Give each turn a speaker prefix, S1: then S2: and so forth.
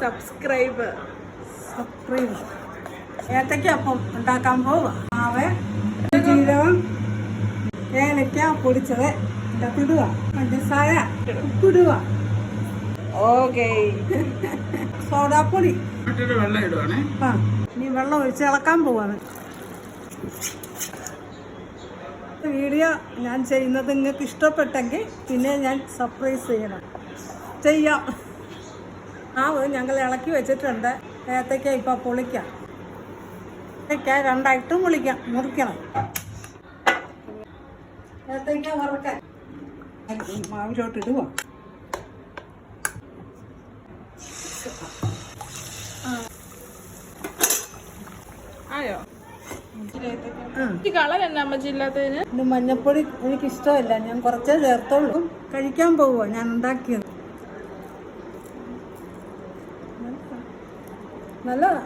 S1: Subscribe. ഏത്തയ്ക്കപ്പം ഉണ്ടാക്കാൻ പോവുക. മാവ്, ജീരകം, ഏലക്ക പൊടിച്ചത് ഇടുക, പഞ്ചസാര, ഉപ്പിടുക,
S2: ഓക്കെ.
S1: സോഡാപ്പൊടി.
S2: വെള്ളം ഇടുവാണേ.
S1: ഇനി വെള്ളം ഒഴിച്ച് ഇളക്കാൻ പോവാണ്. വീഡിയോ ഞാൻ ചെയ്യുന്നത് നിങ്ങൾക്ക് ഇഷ്ടപ്പെട്ടെങ്കിൽ പിന്നെ ഞാൻ സർപ്രൈസ് ചെയ്യാം. ഞങ്ങൾ ഇളക്കി വെച്ചിട്ടുണ്ട്. ഏത്തയ്ക്ക ഇപ്പം പൊളിക്കാം. ഏത്തയ്ക്ക രണ്ടായിട്ട് മുറിക്കണം. ഏത്തയ്ക്ക വറുക്കാൻ മാവിലോട്ട് ഇടുക.
S2: ആയോ? കളർ എന്നാ അമ്മച്ചില്ലാത്തതിന്?
S1: ഇത് മഞ്ഞപ്പൊടി എനിക്കിഷ്ടമല്ല, ഞാൻ കുറച്ചേ ചേർത്തോളൂ. കഴിക്കാൻ പോവുക ഞാൻ ഉണ്ടാക്കിയത്. നല്ലതാ.